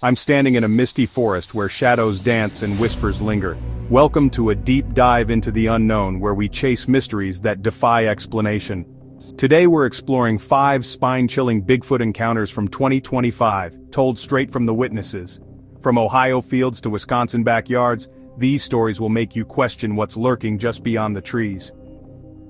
I'm standing in a misty forest where shadows dance and whispers linger. Welcome to a deep dive into the unknown where we chase mysteries that defy explanation. Today we're exploring 5 spine-chilling Bigfoot encounters from 2025, told straight from the witnesses. From Ohio fields to Wisconsin backyards, these stories will make you question what's lurking just beyond the trees.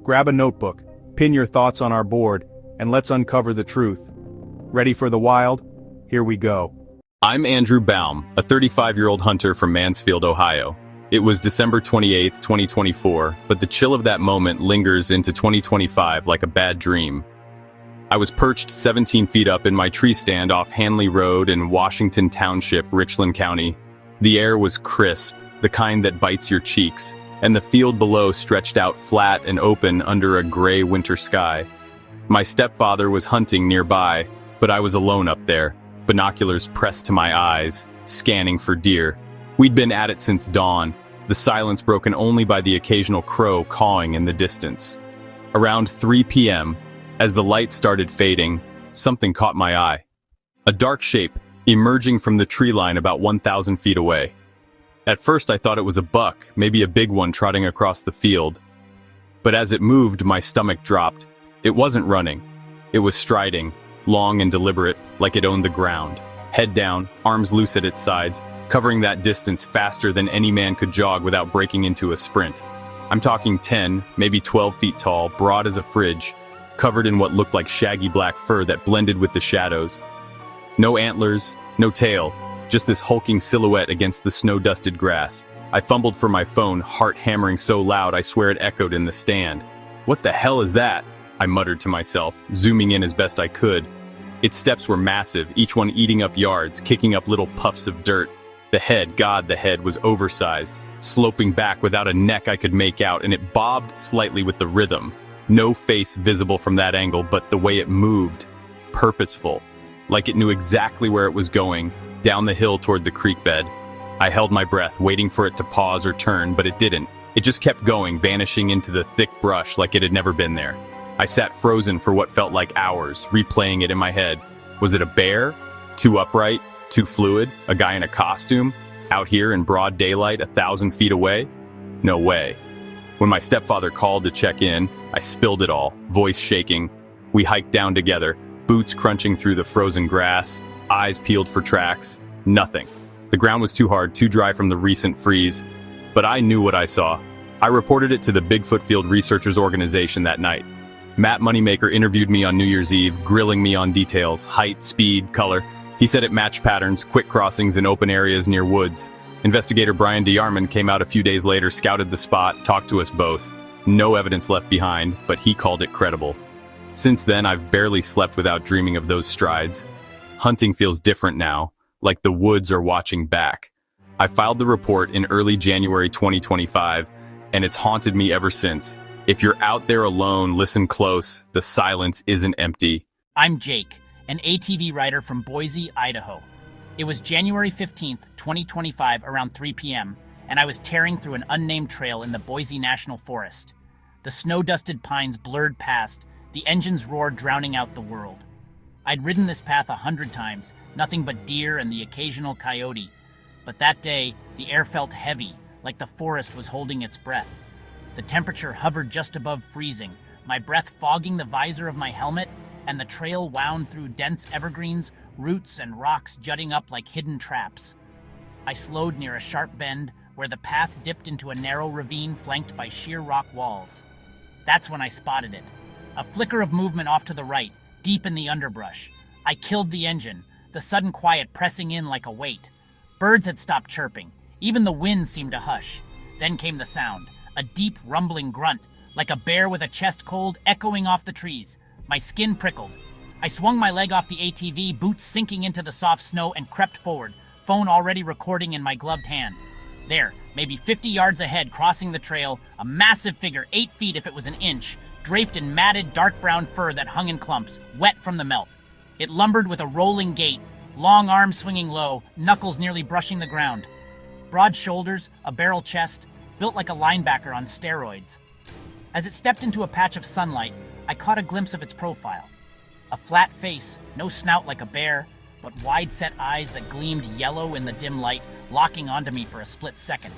Grab a notebook, pin your thoughts on our board, and let's uncover the truth. Ready for the wild? Here we go. I'm Andrew Baum, a 35-year-old hunter from Mansfield, Ohio. It was December 28, 2024, but the chill of that moment lingers into 2025 like a bad dream. I was perched 17 feet up in my tree stand off Hanley Road in Washington Township, Richland County. The air was crisp, the kind that bites your cheeks, and the field below stretched out flat and open under a gray winter sky. My stepfather was hunting nearby, but I was alone up there, binoculars pressed to my eyes, scanning for deer. We'd been at it since dawn, the silence broken only by the occasional crow cawing in the distance. Around 3 p.m., as the light started fading, something caught my eye. A dark shape, emerging from the tree line about 1,000 feet away. At first I thought it was a buck, maybe a big one trotting across the field. But as it moved, my stomach dropped. It wasn't running. It was striding, long and deliberate, like it owned the ground. Head down, arms loose at its sides, covering that distance faster than any man could jog without breaking into a sprint. I'm talking 10, maybe 12 feet tall, broad as a fridge, covered in what looked like shaggy black fur that blended with the shadows. No antlers, no tail, just this hulking silhouette against the snow-dusted grass. I fumbled for my phone, heart hammering so loud I swear it echoed in the stand. "What the hell is that?" I muttered to myself, zooming in as best I could. Its steps were massive, each one eating up yards, kicking up little puffs of dirt. The head was oversized, sloping back without a neck I could make out, and it bobbed slightly with the rhythm. No face visible from that angle, but the way it moved, purposeful, like it knew exactly where it was going, down the hill toward the creek bed. I held my breath, waiting for it to pause or turn, but it didn't. It just kept going, vanishing into the thick brush like it had never been there. I sat frozen for what felt like hours, replaying it in my head. Was it a bear? Too upright? Too fluid? A guy in a costume? Out here in broad daylight 1,000 feet away? No way. When my stepfather called to check in, I spilled it all, voice shaking. We hiked down together, boots crunching through the frozen grass, eyes peeled for tracks. Nothing. The ground was too hard, too dry from the recent freeze. But I knew what I saw. I reported it to the Bigfoot Field Researchers Organization that night. Matt Moneymaker interviewed me on New Year's Eve, grilling me on details, height, speed, color. He said it matched patterns, quick crossings in open areas near woods. Investigator Brian DeYarman came out a few days later, scouted the spot, talked to us both. No evidence left behind, but he called it credible. Since then, I've barely slept without dreaming of those strides. Hunting feels different now, like the woods are watching back. I filed the report in early January 2025, and it's haunted me ever since. If you're out there alone, listen close. The silence isn't empty. I'm Jake, an ATV rider from Boise, Idaho. It was January 15th, 2025, around 3 p.m., and I was tearing through an unnamed trail in the Boise National Forest. The snow-dusted pines blurred past, the engine's roar drowning out the world. I'd ridden this path 100 times, nothing but deer and the occasional coyote. But that day, the air felt heavy, like the forest was holding its breath. The temperature hovered just above freezing, my breath fogging the visor of my helmet, and the trail wound through dense evergreens, roots, and rocks jutting up like hidden traps. I slowed near a sharp bend where the path dipped into a narrow ravine flanked by sheer rock walls. That's when I spotted it. A flicker of movement off to the right, deep in the underbrush. I killed the engine, the sudden quiet pressing in like a weight. Birds had stopped chirping. Even the wind seemed to hush. Then came the sound. A deep, rumbling grunt, like a bear with a chest cold echoing off the trees. My skin prickled. I swung my leg off the ATV, boots sinking into the soft snow, and crept forward, phone already recording in my gloved hand. There, maybe 50 yards ahead, crossing the trail, a massive figure, 8 feet if it was an inch, draped in matted, dark brown fur that hung in clumps, wet from the melt. It lumbered with a rolling gait, long arms swinging low, knuckles nearly brushing the ground. Broad shoulders, a barrel chest, built like a linebacker on steroids. As it stepped into a patch of sunlight, I caught a glimpse of its profile. A flat face, no snout like a bear, but wide-set eyes that gleamed yellow in the dim light, locking onto me for a split second.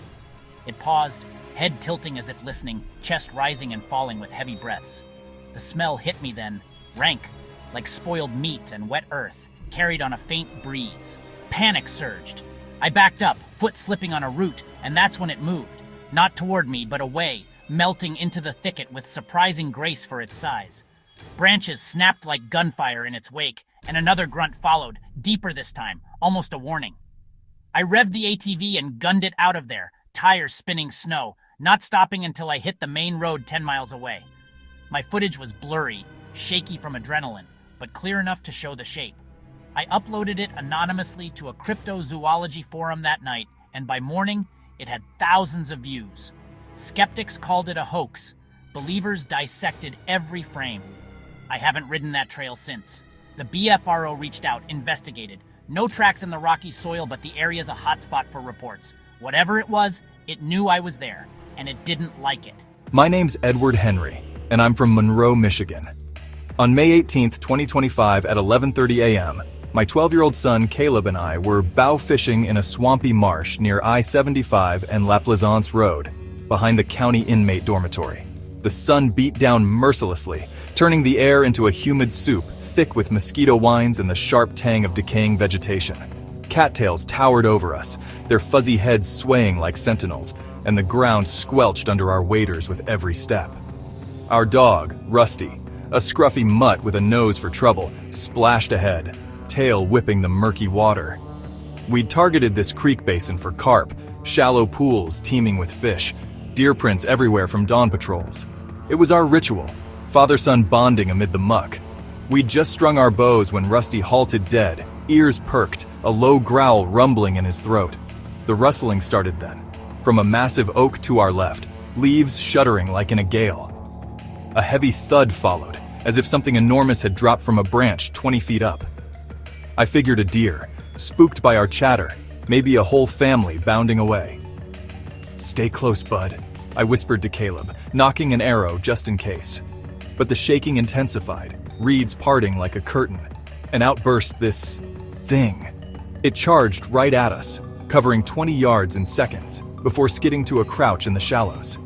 It paused, head tilting as if listening, chest rising and falling with heavy breaths. The smell hit me then, rank, like spoiled meat and wet earth, carried on a faint breeze. Panic surged. I backed up, foot slipping on a root, and that's when it moved. Not toward me, but away, melting into the thicket with surprising grace for its size. Branches snapped like gunfire in its wake, and another grunt followed, deeper this time, almost a warning. I revved the ATV and gunned it out of there, tires spinning snow, not stopping until I hit the main road 10 miles away. My footage was blurry, shaky from adrenaline, but clear enough to show the shape. I uploaded it anonymously to a cryptozoology forum that night, and by morning, it had thousands of views. Skeptics called it a hoax. Believers dissected every frame. I haven't ridden that trail since. The BFRO reached out, investigated. No tracks in the rocky soil, but the area's a hotspot for reports. Whatever it was, it knew I was there, and it didn't like it. My name's Edward Henry, and I'm from Monroe, Michigan. On May 18th, 2025 at 11:30 a.m., my 12-year-old son Caleb and I were bow fishing in a swampy marsh near I-75 and La Plaisance Road, behind the county inmate dormitory. The sun beat down mercilessly, turning the air into a humid soup thick with mosquito whines and the sharp tang of decaying vegetation. Cattails towered over us, their fuzzy heads swaying like sentinels, and the ground squelched under our waders with every step. Our dog, Rusty, a scruffy mutt with a nose for trouble, splashed ahead, tail whipping the murky water. We'd targeted this creek basin for carp, shallow pools teeming with fish, deer prints everywhere from dawn patrols. It was our ritual, father-son bonding amid the muck. We'd just strung our bows when Rusty halted dead, ears perked, a low growl rumbling in his throat. The rustling started then, from a massive oak to our left, leaves shuddering like in a gale. A heavy thud followed, as if something enormous had dropped from a branch 20 feet up. I figured a deer, spooked by our chatter, maybe a whole family bounding away. "Stay close, bud," I whispered to Caleb, knocking an arrow just in case. But the shaking intensified, reeds parting like a curtain, and out burst this thing. It charged right at us, covering 20 yards in seconds, before skidding to a crouch in the shallows.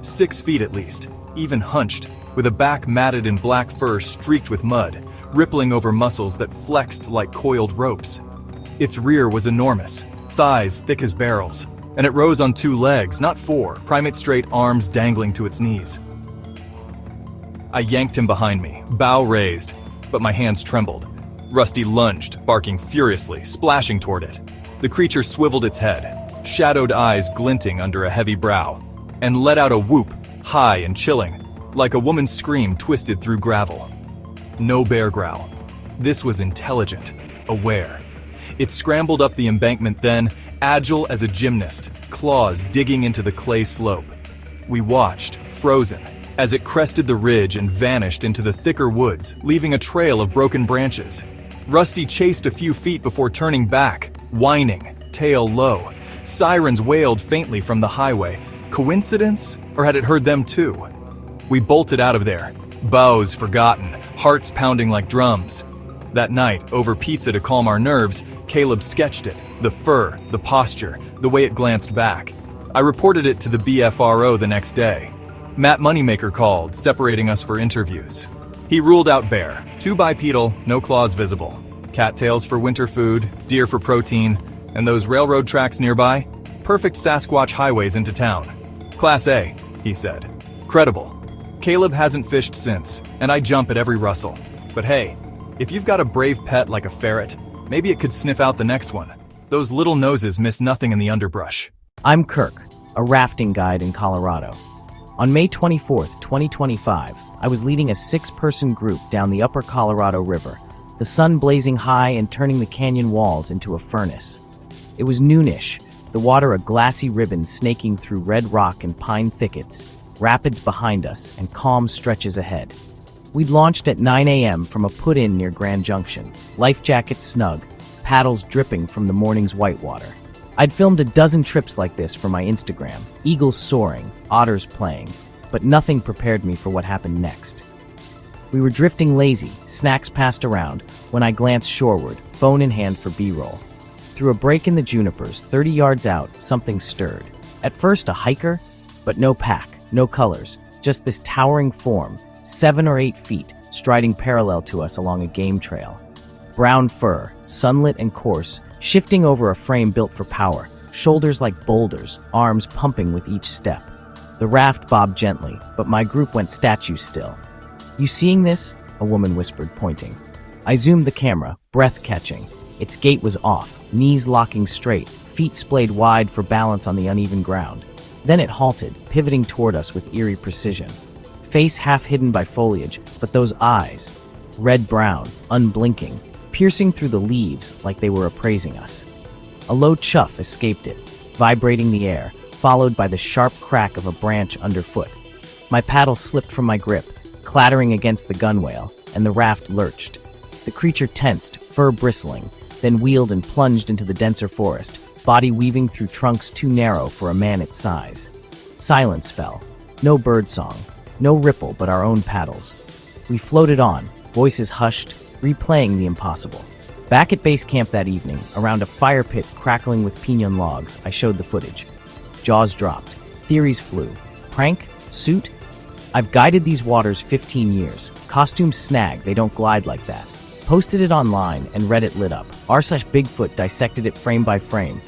6 feet at least, even hunched, with a back matted in black fur streaked with mud, rippling over muscles that flexed like coiled ropes. Its rear was enormous, thighs thick as barrels, and it rose on 2 legs, not 4, primate-straight arms dangling to its knees. I yanked him behind me, bow raised, but my hands trembled. Rusty lunged, barking furiously, splashing toward it. The creature swiveled its head, shadowed eyes glinting under a heavy brow, and let out a whoop, high and chilling, like a woman's scream twisted through gravel. No bear growl. This was intelligent, aware. It scrambled up the embankment then, agile as a gymnast, claws digging into the clay slope. We watched, frozen, as it crested the ridge and vanished into the thicker woods, leaving a trail of broken branches. Rusty chased a few feet before turning back, whining, tail low. Sirens wailed faintly from the highway. Coincidence? Or had it heard them too? We bolted out of there, bows forgotten, hearts pounding like drums. That night, over pizza to calm our nerves, Caleb sketched it, the fur, the posture, the way it glanced back. I reported it to the BFRO the next day. Matt Moneymaker called, separating us for interviews. He ruled out bear, 2 bipedal, no claws visible. Cattails for winter food, deer for protein, and those railroad tracks nearby? Perfect Sasquatch highways into town. Class A, he said. Credible. Caleb hasn't fished since, and I jump at every rustle. But hey, if you've got a brave pet like a ferret, maybe it could sniff out the next one. Those little noses miss nothing in the underbrush. I'm Kirk, a rafting guide in Colorado. On May 24th, 2025, I was leading a 6-person group down the upper Colorado River, the sun blazing high and turning the canyon walls into a furnace. It was noonish, the water a glassy ribbon snaking through red rock and pine thickets, rapids behind us, and calm stretches ahead. We'd launched at 9 a.m. from a put-in near Grand Junction, life jackets snug, paddles dripping from the morning's whitewater. I'd filmed a dozen trips like this for my Instagram, eagles soaring, otters playing, but nothing prepared me for what happened next. We were drifting lazy, snacks passed around, when I glanced shoreward, phone in hand for B-roll. Through a break in the junipers, 30 yards out, something stirred. At first a hiker, but no pack, no colors, just this towering form, 7 or 8 feet, striding parallel to us along a game trail. Brown fur, sunlit and coarse, shifting over a frame built for power, shoulders like boulders, arms pumping with each step. The raft bobbed gently, but my group went statue still. "You seeing this?" a woman whispered, pointing. I zoomed the camera, breath catching. Its gait was off, knees locking straight, feet splayed wide for balance on the uneven ground. Then it halted, pivoting toward us with eerie precision. Face half hidden by foliage, but those eyes, red-brown, unblinking, piercing through the leaves like they were appraising us. A low chuff escaped it, vibrating the air, followed by the sharp crack of a branch underfoot. My paddle slipped from my grip, clattering against the gunwale, and the raft lurched. The creature tensed, fur bristling, then wheeled and plunged into the denser forest, body weaving through trunks too narrow for a man its size. Silence fell. No birdsong, no ripple but our own paddles. We floated on, voices hushed, replaying the impossible. Back at base camp that evening, around a fire pit crackling with piñon logs, I showed the footage. Jaws dropped. Theories flew. Prank? Suit? I've guided these waters 15 years. Costumes snag, they don't glide like that. Posted it online and Reddit lit up. r/Bigfoot dissected it frame by frame.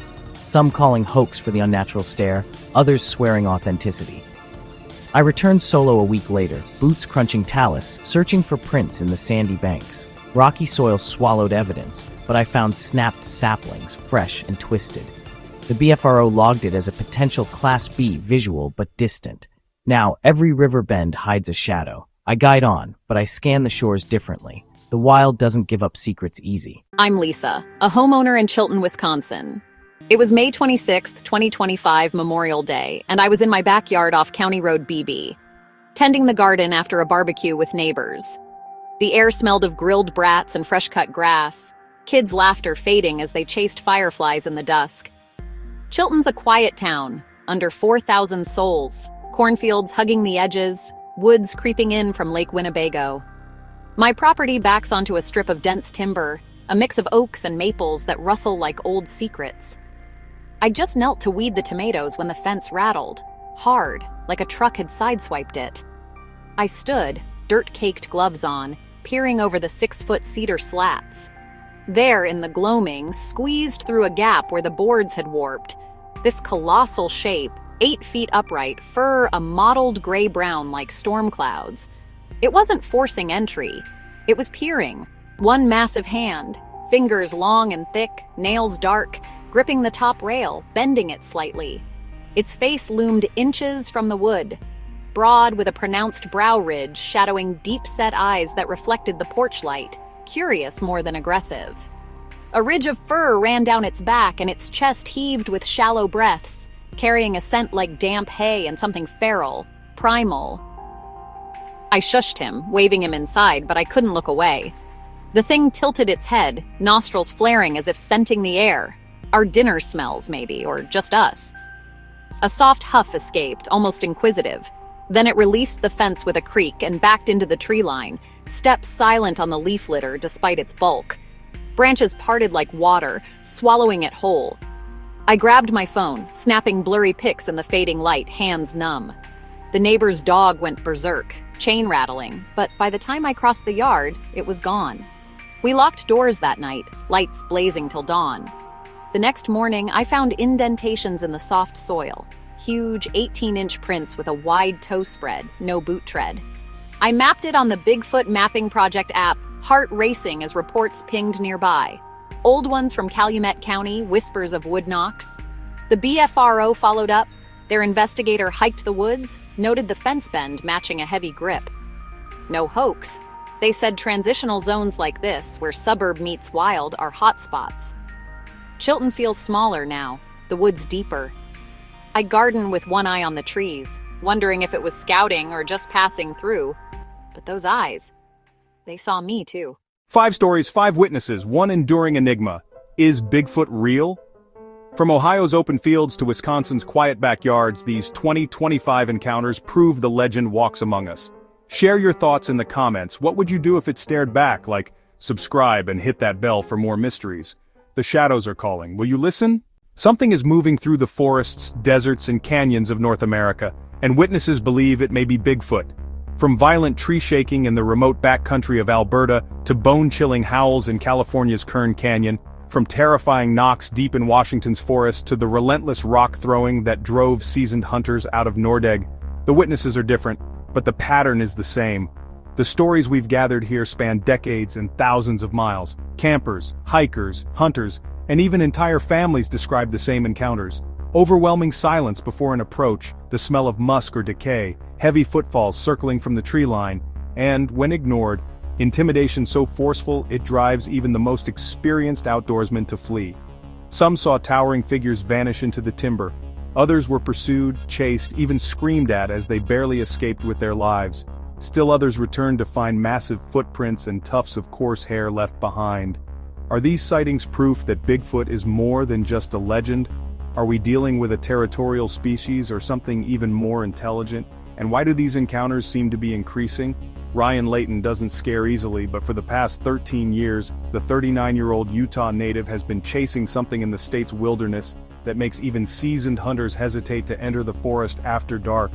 Some calling hoax for the unnatural stare, others swearing authenticity. I returned solo a week later, boots crunching talus, searching for prints in the sandy banks. Rocky soil swallowed evidence, but I found snapped saplings, fresh and twisted. The BFRO logged it as a potential Class B visual but distant. Now, every river bend hides a shadow. I guide on, but I scan the shores differently. The wild doesn't give up secrets easy. I'm Lisa, a homeowner in Chilton, Wisconsin. It was May 26th, 2025, Memorial Day, and I was in my backyard off County Road BB, tending the garden after a barbecue with neighbors. The air smelled of grilled brats and fresh-cut grass, kids' laughter fading as they chased fireflies in the dusk. Chilton's a quiet town, under 4,000 souls, cornfields hugging the edges, woods creeping in from Lake Winnebago. My property backs onto a strip of dense timber, a mix of oaks and maples that rustle like old secrets. I just knelt to weed the tomatoes when the fence rattled, hard, like a truck had sideswiped it. I stood, dirt-caked gloves on, peering over the 6-foot cedar slats. There, in the gloaming, squeezed through a gap where the boards had warped, this colossal shape, 8 feet upright, fur a mottled gray-brown like storm clouds. It wasn't forcing entry. It was peering, one massive hand, fingers long and thick, nails dark, gripping the top rail, bending it slightly. Its face loomed inches from the wood, broad with a pronounced brow ridge shadowing deep-set eyes that reflected the porch light, curious more than aggressive. A ridge of fur ran down its back and its chest heaved with shallow breaths, carrying a scent like damp hay and something feral, primal. I shushed him, waving him inside, but I couldn't look away. The thing tilted its head, nostrils flaring as if scenting the air. Our dinner smells, maybe, or just us. A soft huff escaped, almost inquisitive. Then it released the fence with a creak and backed into the tree line, steps silent on the leaf litter despite its bulk. Branches parted like water, swallowing it whole. I grabbed my phone, snapping blurry pics in the fading light, hands numb. The neighbor's dog went berserk, chain rattling, but by the time I crossed the yard, it was gone. We locked doors that night, lights blazing till dawn. The next morning, I found indentations in the soft soil, huge 18-inch prints with a wide toe spread, no boot tread. I mapped it on the Bigfoot Mapping Project app, heart racing as reports pinged nearby. Old ones from Calumet County, whispers of wood knocks. The BFRO followed up. Their investigator hiked the woods, noted the fence bend matching a heavy grip. No hoax. They said transitional zones like this, where suburb meets wild, are hotspots. Chilton feels smaller now, the woods deeper. I garden with one eye on the trees, wondering if it was scouting or just passing through. But those eyes, they saw me too. 5 stories, 5 witnesses, one enduring enigma. Is Bigfoot real? From Ohio's open fields to Wisconsin's quiet backyards, these 2025 encounters prove the legend walks among us. Share your thoughts in the comments. What would you do if it stared back? Like, subscribe and hit that bell for more mysteries. The shadows are calling. Will you listen? Something is moving through the forests, deserts, and canyons of North America, and witnesses believe it may be Bigfoot. From violent tree shaking in the remote backcountry of Alberta to bone-chilling howls in California's Kern Canyon, from terrifying knocks deep in Washington's forest to the relentless rock-throwing that drove seasoned hunters out of Nordegg, the witnesses are different, but the pattern is the same. The stories we've gathered here span decades and thousands of miles. Campers, hikers, hunters, and even entire families describe the same encounters. Overwhelming silence before an approach, the smell of musk or decay, heavy footfalls circling from the tree line, and, when ignored, intimidation so forceful it drives even the most experienced outdoorsmen to flee. Some saw towering figures vanish into the timber. Others were pursued, chased, even screamed at as they barely escaped with their lives. Still others returned to find massive footprints and tufts of coarse hair left behind. Are these sightings proof that Bigfoot is more than just a legend? Are we dealing with a territorial species or something even more intelligent? And why do these encounters seem to be increasing? Ryan Layton doesn't scare easily, but for the past 13 years, the 39-year-old Utah native has been chasing something in the state's wilderness that makes even seasoned hunters hesitate to enter the forest after dark.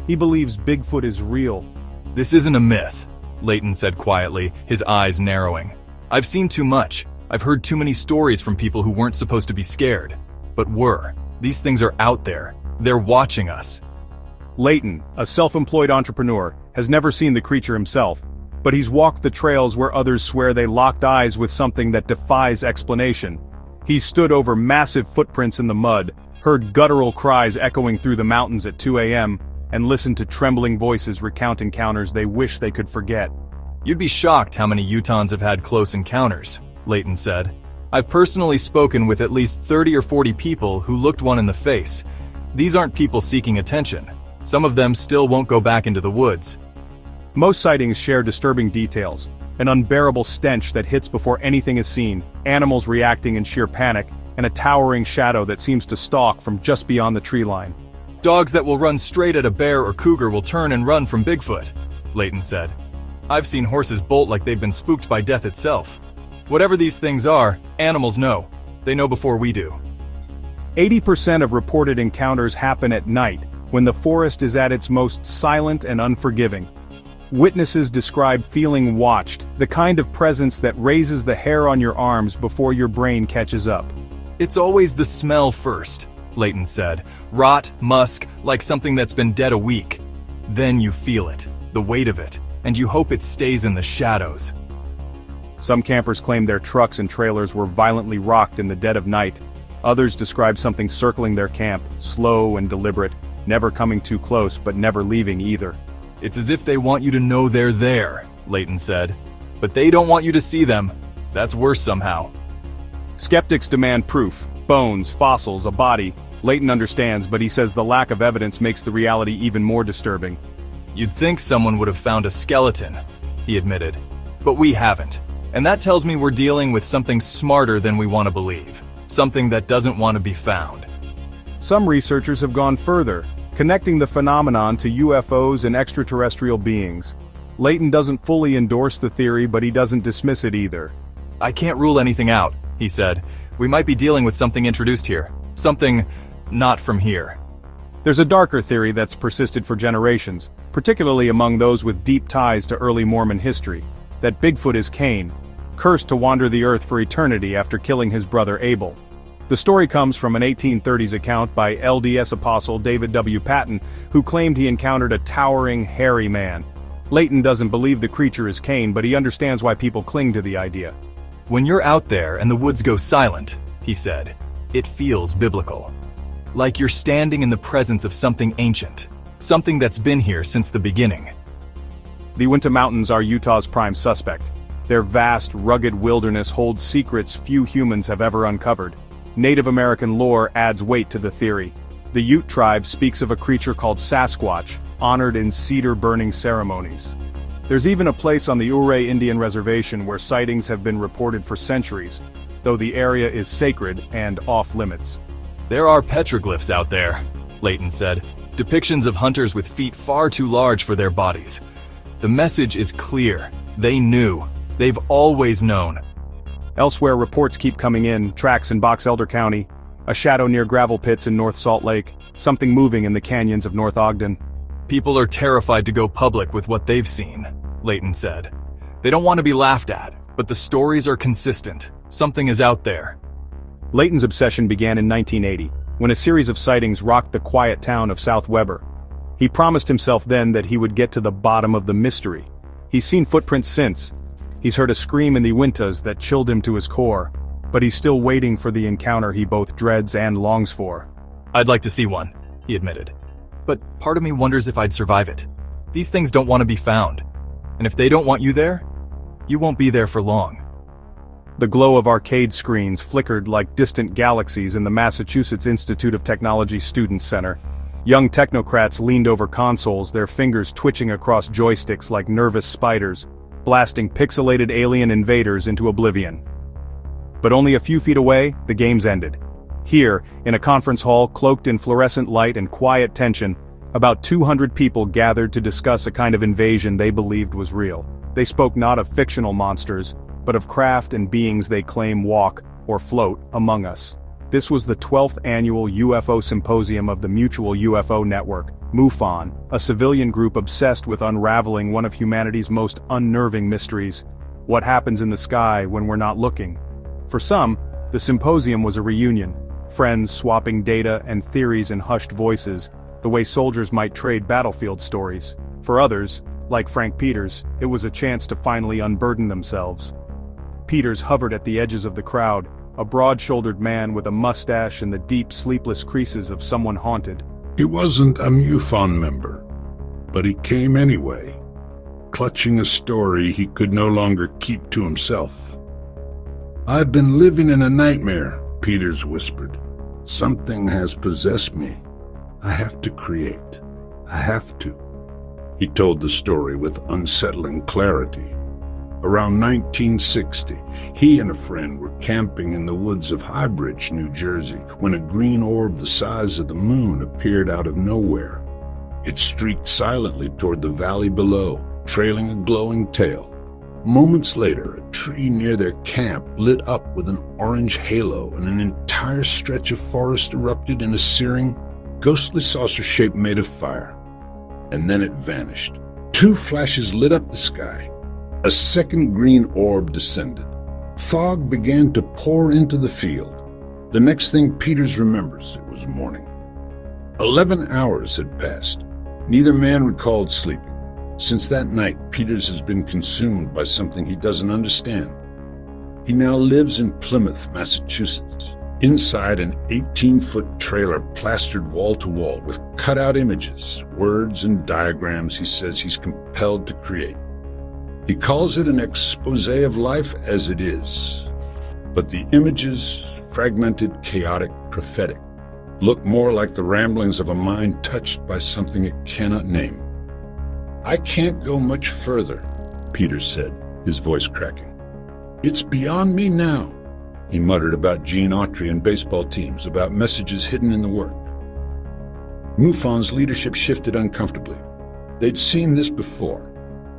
He believes Bigfoot is real. This isn't a myth, Layton said quietly, his eyes narrowing. I've seen too much. I've heard too many stories from people who weren't supposed to be scared. But were. These things are out there. They're watching us. Layton, a self-employed entrepreneur, has never seen the creature himself, but he's walked the trails where others swear they locked eyes with something that defies explanation. He stood over massive footprints in the mud, heard guttural cries echoing through the mountains at 2 a.m., and listened to trembling voices recount encounters they wish they could forget. You'd be shocked how many Utahns have had close encounters, Layton said. I've personally spoken with at least 30 or 40 people who looked one in the face. These aren't people seeking attention. Some of them still won't go back into the woods. Most sightings share disturbing details. An unbearable stench that hits before anything is seen, animals reacting in sheer panic, and a towering shadow that seems to stalk from just beyond the tree line. Dogs that will run straight at a bear or cougar will turn and run from Bigfoot, Layton said. I've seen horses bolt like they've been spooked by death itself. Whatever these things are, animals know. They know before we do. 80% of reported encounters happen at night, when the forest is at its most silent and unforgiving. Witnesses describe feeling watched, the kind of presence that raises the hair on your arms before your brain catches up. It's always the smell first, Layton said. Rot, musk, like something that's been dead a week. Then you feel it, the weight of it, and you hope it stays in the shadows. Some campers claim their trucks and trailers were violently rocked in the dead of night. Others describe something circling their camp, slow and deliberate, never coming too close but never leaving either. It's as if they want you to know they're there, Layton said. But they don't want you to see them. That's worse somehow. Skeptics demand proof. Bones, fossils, a body. Layton understands, but he says the lack of evidence makes the reality even more disturbing. You'd think someone would have found a skeleton, he admitted. But we haven't. And that tells me we're dealing with something smarter than we want to believe. Something that doesn't want to be found. Some researchers have gone further, connecting the phenomenon to UFOs and extraterrestrial beings. Layton doesn't fully endorse the theory, but he doesn't dismiss it either. I can't rule anything out, he said. We might be dealing with something introduced here. Something not from here. There's a darker theory that's persisted for generations, particularly among those with deep ties to early Mormon history, that Bigfoot is Cain, cursed to wander the earth for eternity after killing his brother Abel. The story comes from an 1830s account by LDS apostle David W. Patton, who claimed he encountered a towering, hairy man. Layton doesn't believe the creature is Cain, but he understands why people cling to the idea. When you're out there and the woods go silent, he said, it feels biblical. Like you're standing in the presence of something ancient, something that's been here since the beginning. The Uinta Mountains are Utah's prime suspect. Their vast, rugged wilderness holds secrets few humans have ever uncovered. Native American lore adds weight to the theory. The Ute tribe speaks of a creature called Sasquatch, honored in cedar-burning ceremonies. There's even a place on the Ouray Indian Reservation where sightings have been reported for centuries, though the area is sacred and off-limits. There are petroglyphs out there, Layton said. Depictions of hunters with feet far too large for their bodies. The message is clear. They knew. They've always known. Elsewhere, reports keep coming in, tracks in Box Elder County, a shadow near gravel pits in North Salt Lake, something moving in the canyons of North Ogden. People are terrified to go public with what they've seen, Layton said. They don't want to be laughed at, but the stories are consistent. Something is out there. Layton's obsession began in 1980, when a series of sightings rocked the quiet town of South Weber. He promised himself then that he would get to the bottom of the mystery. He's seen footprints since. He's heard a scream in the wintas that chilled him to his core, but he's still waiting for the encounter he both dreads and longs for. I'd like to see one, he admitted. But part of me wonders if I'd survive it. These things don't want to be found. And if they don't want you there, you won't be there for long. The glow of arcade screens flickered like distant galaxies in the Massachusetts Institute of Technology Students Center. Young technocrats leaned over consoles, their fingers twitching across joysticks like nervous spiders, blasting pixelated alien invaders into oblivion. But only a few feet away, the games ended. Here, in a conference hall cloaked in fluorescent light and quiet tension, about 200 people gathered to discuss a kind of invasion they believed was real. They spoke not of fictional monsters, but of craft and beings they claim walk, or float, among us. This was the 12th annual UFO symposium of the Mutual UFO Network, MUFON, a civilian group obsessed with unraveling one of humanity's most unnerving mysteries: what happens in the sky when we're not looking. For some, the symposium was a reunion, friends swapping data and theories in hushed voices, the way soldiers might trade battlefield stories. For others, like Frank Peters, it was a chance to finally unburden themselves. Peters hovered at the edges of the crowd, a broad-shouldered man with a mustache and the deep, sleepless creases of someone haunted. He wasn't a MUFON member, but he came anyway, clutching a story he could no longer keep to himself. "I've been living in a nightmare," Peters whispered. "Something has possessed me. I have to create. I have to." He told the story with unsettling clarity. Around 1960, he and a friend were camping in the woods of Highbridge, New Jersey, when a green orb the size of the moon appeared out of nowhere. It streaked silently toward the valley below, trailing a glowing tail. Moments later, a tree near their camp lit up with an orange halo, and an entire stretch of forest erupted in a searing, ghostly saucer shape made of fire. And then it vanished. 2 flashes lit up the sky. A second green orb descended. Fog began to pour into the field. The next thing Peters remembers, it was morning. 11 hours had passed. Neither man recalled sleeping. Since that night, Peters has been consumed by something he doesn't understand. He now lives in Plymouth, Massachusetts, inside an 18-foot trailer plastered wall to wall with cutout images, words, and diagrams he says he's compelled to create. He calls it an expose of life as it is. But the images, fragmented, chaotic, prophetic, look more like the ramblings of a mind touched by something it cannot name. "I can't go much further," Peters said, his voice cracking. "It's beyond me now." He muttered about Gene Autry and baseball teams, about messages hidden in the work. MUFON's leadership shifted uncomfortably. They'd seen this before.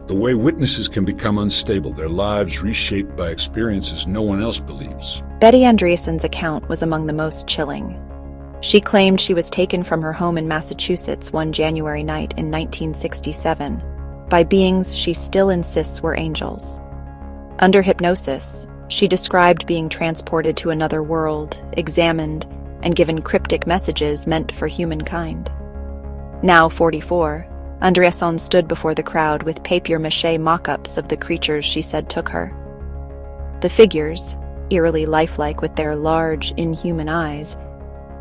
The way witnesses can become unstable, their lives reshaped by experiences no one else believes. Betty Andreessen's account was among the most chilling. She claimed she was taken from her home in Massachusetts one January night in 1967 by beings she still insists were angels. Under hypnosis, she described being transported to another world, examined, and given cryptic messages meant for humankind. Now 44, Andreasson stood before the crowd with papier-mâché mock-ups of the creatures she said took her. The figures, eerily lifelike with their large, inhuman eyes,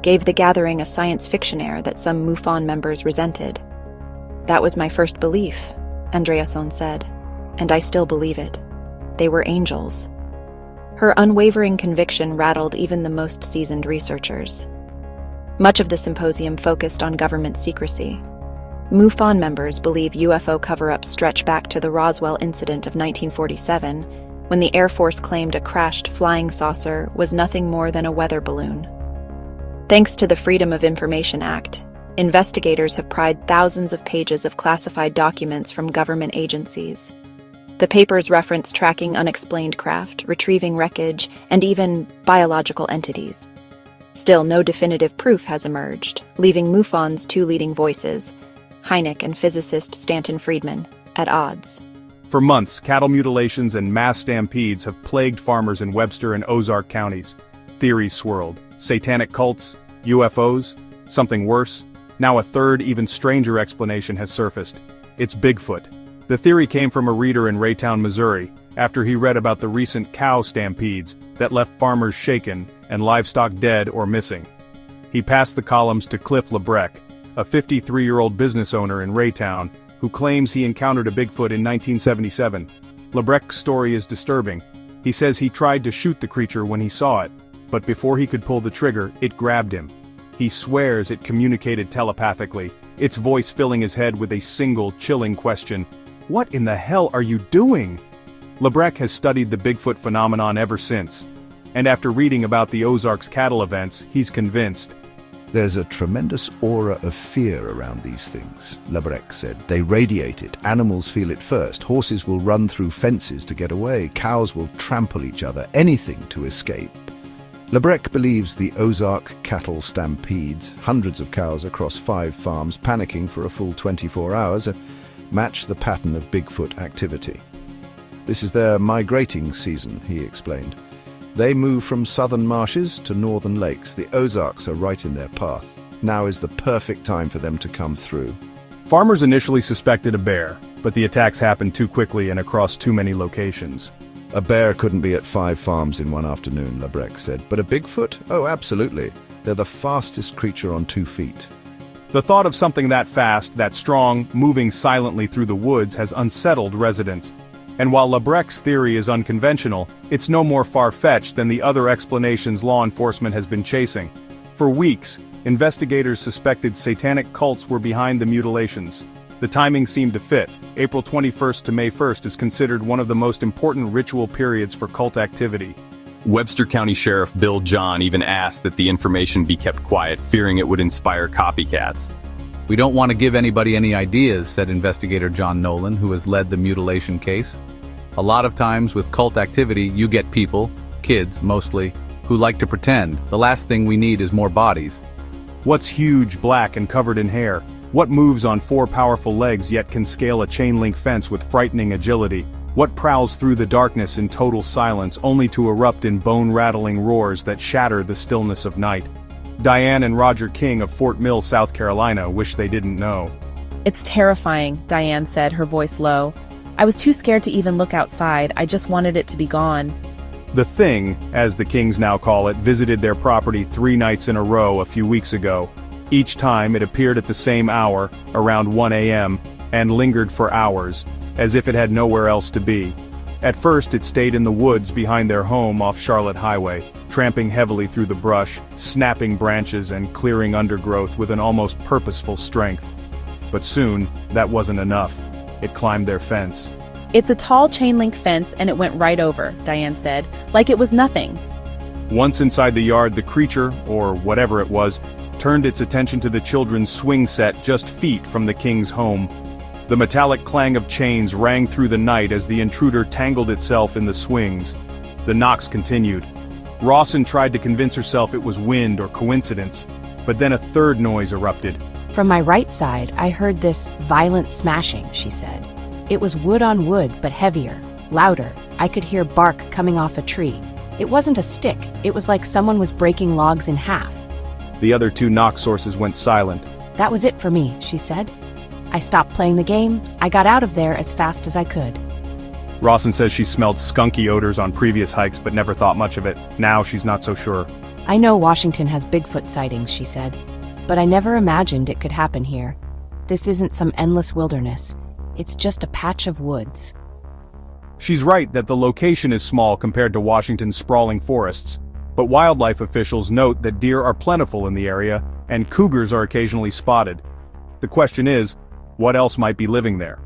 gave the gathering a science fiction air that some MUFON members resented. "That was my first belief," Andreasson said, "and I still believe it. They were angels." Her unwavering conviction rattled even the most seasoned researchers. Much of the symposium focused on government secrecy. MUFON members believe UFO cover-ups stretch back to the Roswell incident of 1947, when the Air Force claimed a crashed flying saucer was nothing more than a weather balloon. Thanks to the Freedom of Information Act, Investigators have pried thousands of pages of classified documents from government agencies. The papers reference tracking unexplained craft, retrieving wreckage, and even biological entities. Still, no definitive proof has emerged, leaving MUFON's two leading voices, Hynek and physicist Stanton Friedman, at odds. For months, cattle mutilations and mass stampedes have plagued farmers in Webster and Ozark counties. Theories swirled. Satanic cults? UFOs? Something worse? Now a third, even stranger explanation has surfaced. It's Bigfoot. The theory came from a reader in Raytown, Missouri, after he read about the recent cow stampedes that left farmers shaken and livestock dead or missing. He passed the columns to Cliff Lebrecht, a 53-year-old business owner in Raytown, who claims he encountered a Bigfoot in 1977. Lebrecht's story is disturbing. He says he tried to shoot the creature when he saw it, but before he could pull the trigger, it grabbed him. He swears it communicated telepathically, its voice filling his head with a single, chilling question: "What in the hell are you doing?" Lebrecht has studied the Bigfoot phenomenon ever since, and after reading about the Ozarks cattle events, he's convinced. There's a tremendous aura of fear around these things, Lebrecht said. They radiate it. Animals feel it first. Horses will run through fences to get away. Cows will trample each other, anything to escape. Lebrecht believes the Ozark cattle stampedes, hundreds of cows across 5 farms panicking for a full 24 hours, match the pattern of Bigfoot activity. This is their migrating season, he explained. They move from southern marshes to northern lakes. The Ozarks are right in their path. Now is the perfect time for them to come through. Farmers initially suspected a bear, but the attacks happened too quickly and across too many locations. A bear couldn't be at 5 farms in one afternoon, Lebrecht said. But a Bigfoot? Oh, absolutely. They're the fastest creature on 2 feet. The thought of something that fast, that strong, moving silently through the woods has unsettled residents. And while Lebrecht's theory is unconventional, it's no more far-fetched than the other explanations law enforcement has been chasing. For weeks, investigators suspected satanic cults were behind the mutilations. The timing seemed to fit. April 21st to May 1st is considered one of the most important ritual periods for cult activity. Webster County Sheriff Bill John even asked that the information be kept quiet, fearing it would inspire copycats. "We don't want to give anybody any ideas," said investigator John Nolan, who has led the mutilation case. "A lot of times with cult activity, you get people, kids mostly, who like to pretend. The last thing we need is more bodies." What's huge, black, and covered in hair? What moves on 4 powerful legs yet can scale a chain-link fence with frightening agility? What prowls through the darkness in total silence only to erupt in bone-rattling roars that shatter the stillness of night? Diane and Roger King of Fort Mill, South Carolina, wish they didn't know. "It's terrifying," Diane said, her voice low. "I was too scared to even look outside. I just wanted it to be gone." The Thing, as the Kings now call it, visited their property 3 nights in a row a few weeks ago. Each time it appeared at the same hour, around 1 a.m., and lingered for hours, as if it had nowhere else to be. At first it stayed in the woods behind their home off Charlotte Highway, tramping heavily through the brush, snapping branches and clearing undergrowth with an almost purposeful strength. But soon, that wasn't enough. It climbed their fence. "It's a tall chain-link fence and it went right over," Diane said, "like it was nothing." Once inside the yard, the creature, or whatever it was, turned its attention to the children's swing set just feet from the King's home. The metallic clang of chains rang through the night as the intruder tangled itself in the swings. The knocks continued. Rawson tried to convince herself it was wind or coincidence, but then a third noise erupted. "From my right side, I heard this violent smashing," she said. "It was wood on wood, but heavier, louder. I could hear bark coming off a tree. It wasn't a stick, it was like someone was breaking logs in half." The other 2 knock sources went silent. "That was it for me," she said. "I stopped playing the game. I got out of there as fast as I could." Rawson says she smelled skunky odors on previous hikes but never thought much of it. Now she's not so sure. "I know Washington has Bigfoot sightings," she said, "but I never imagined it could happen here. This isn't some endless wilderness. It's just a patch of woods." She's right that the location is small compared to Washington's sprawling forests, but wildlife officials note that deer are plentiful in the area, and cougars are occasionally spotted. The question is, what else might be living there?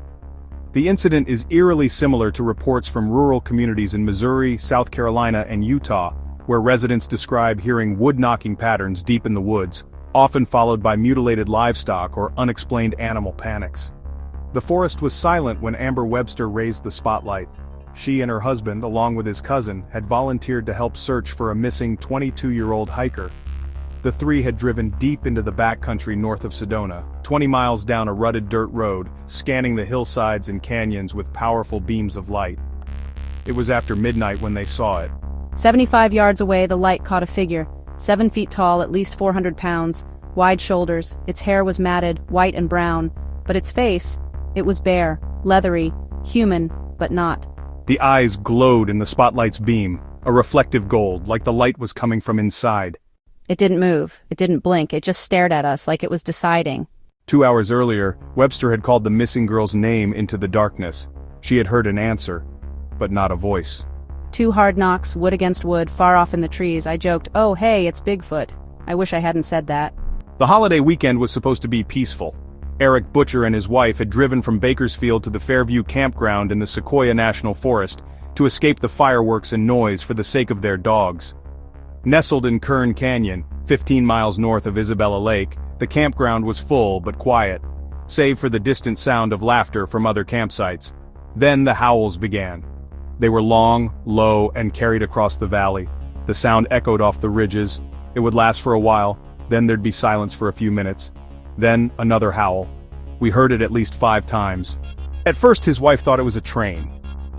The incident is eerily similar to reports from rural communities in Missouri, South Carolina, and Utah, where residents describe hearing wood-knocking patterns deep in the woods, often followed by mutilated livestock or unexplained animal panics. The forest was silent when Amber Webster raised the spotlight. She and her husband, along with his cousin, had volunteered to help search for a missing 22-year-old hiker. The three had driven deep into the backcountry north of Sedona, 20 miles down a rutted dirt road, scanning the hillsides and canyons with powerful beams of light. It was after midnight when they saw it. 75 yards away, the light caught a figure, 7 feet tall, at least 400 pounds, wide shoulders. Its hair was matted, white and brown, but its face, it was bare, leathery, human, but not. The eyes glowed in the spotlight's beam, a reflective gold, like the light was coming from inside. It didn't move, it didn't blink, it just stared at us like it was deciding. 2 hours earlier, Webster had called the missing girl's name into the darkness. She had heard an answer, but not a voice. 2 hard knocks, wood against wood, far off in the trees. I joked, "Oh hey, it's Bigfoot." I wish I hadn't said that. The holiday weekend was supposed to be peaceful. Eric Butcher and his wife had driven from Bakersfield to the Fairview campground in the Sequoia National Forest to escape the fireworks and noise for the sake of their dogs. Nestled in Kern Canyon, 15 miles north of Isabella Lake, the campground was full but quiet, save for the distant sound of laughter from other campsites. Then the howls began. They were long, low, and carried across the valley. The sound echoed off the ridges. It would last for a while, then there'd be silence for a few minutes. Then another howl. We heard it at least 5 times. At first his wife thought it was a train.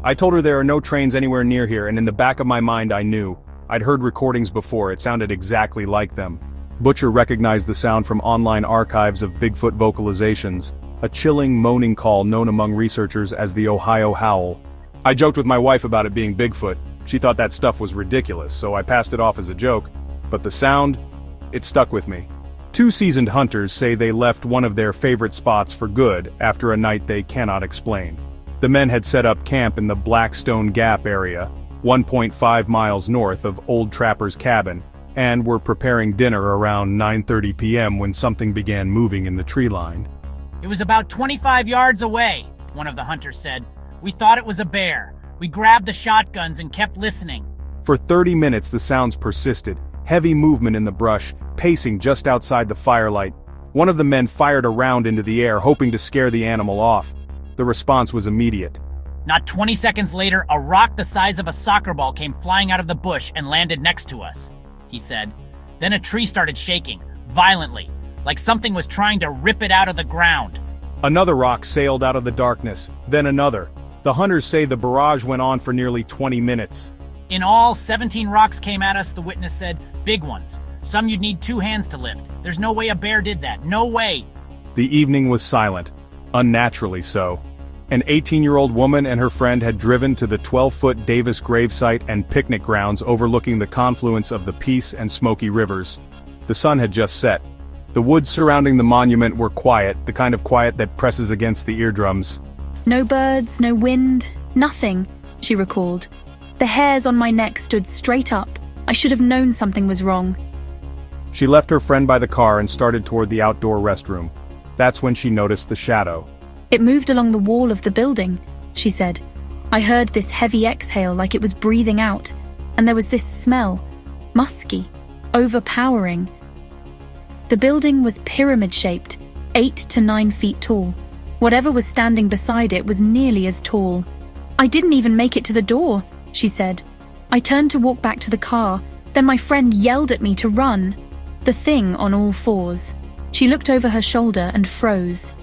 I told her there are no trains anywhere near here, and in the back of my mind I knew. I'd heard recordings before, it sounded exactly like them. Butcher recognized the sound from online archives of Bigfoot vocalizations, a chilling, moaning call known among researchers as the Ohio Howl. I joked with my wife about it being Bigfoot. She thought that stuff was ridiculous, so I passed it off as a joke. But the sound, it stuck with me. 2 seasoned hunters say they left one of their favorite spots for good after a night they cannot explain. The men had set up camp in the Blackstone Gap area, 1.5 miles north of Old Trapper's cabin, and were preparing dinner around 9:30 p.m. when something began moving in the tree line. It was about 25 yards away, one of the hunters said. We thought it was a bear. We grabbed the shotguns and kept listening. For 30 minutes the sounds persisted, heavy movement in the brush, pacing just outside the firelight. One of the men fired a round into the air, hoping to scare the animal off. The response was immediate. Not 20 seconds later, a rock the size of a soccer ball came flying out of the bush and landed next to us, he said. Then a tree started shaking, violently, like something was trying to rip it out of the ground. Another rock sailed out of the darkness, then another. The hunters say the barrage went on for nearly 20 minutes. In all, 17 rocks came at us, the witness said. Big ones. Some you'd need 2 hands to lift. There's no way a bear did that. No way. The evening was silent, unnaturally so. An 18-year-old woman and her friend had driven to the 12-foot Davis gravesite and picnic grounds overlooking the confluence of the Peace and Smoky rivers. The sun had just set. The woods surrounding the monument were quiet, the kind of quiet that presses against the eardrums. No birds, no wind, nothing, she recalled. The hairs on my neck stood straight up. I should have known something was wrong. She left her friend by the car and started toward the outdoor restroom. That's when she noticed the shadow. It moved along the wall of the building, she said. I heard this heavy exhale like it was breathing out, and there was this smell, musky, overpowering. The building was pyramid-shaped, 8 to 9 feet tall. Whatever was standing beside it was nearly as tall. I didn't even make it to the door, she said. I turned to walk back to the car, then my friend yelled at me to run. The thing on all 4s. She looked over her shoulder and froze.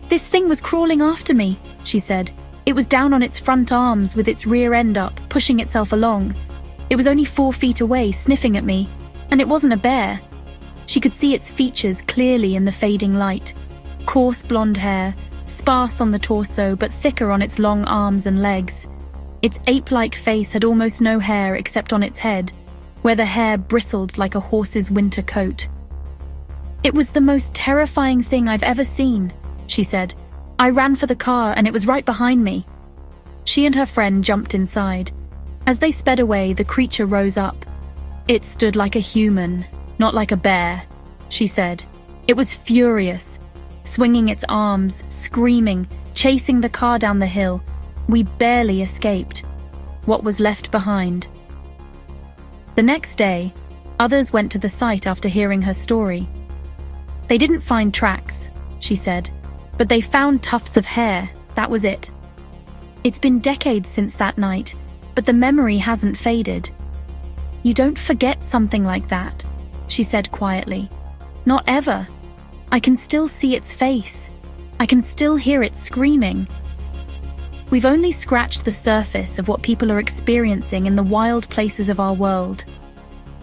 This thing was crawling after me, she said. It was down on its front arms with its rear end up, pushing itself along. It was only 4 feet away, sniffing at me, and it wasn't a bear. She could see its features clearly in the fading light. Coarse blonde hair, sparse on the torso but thicker on its long arms and legs. Its ape-like face had almost no hair except on its head, where the hair bristled like a horse's winter coat. It was the most terrifying thing I've ever seen, she said. I ran for the car and it was right behind me. She and her friend jumped inside. As they sped away, the creature rose up. It stood like a human, not like a bear, she said. It was furious, swinging its arms, screaming, chasing the car down the hill. We barely escaped. What was left behind? The next day, others went to the site after hearing her story. They didn't find tracks, she said, but they found tufts of hair, that was it. It's been decades since that night, but the memory hasn't faded. You don't forget something like that, she said quietly. Not ever. I can still see its face. I can still hear it screaming. We've only scratched the surface of what people are experiencing in the wild places of our world.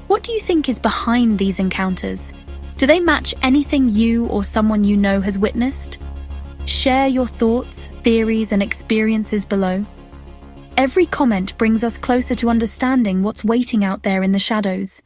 What do you think is behind these encounters? Do they match anything you or someone you know has witnessed? Share your thoughts, theories, and experiences below. Every comment brings us closer to understanding what's waiting out there in the shadows.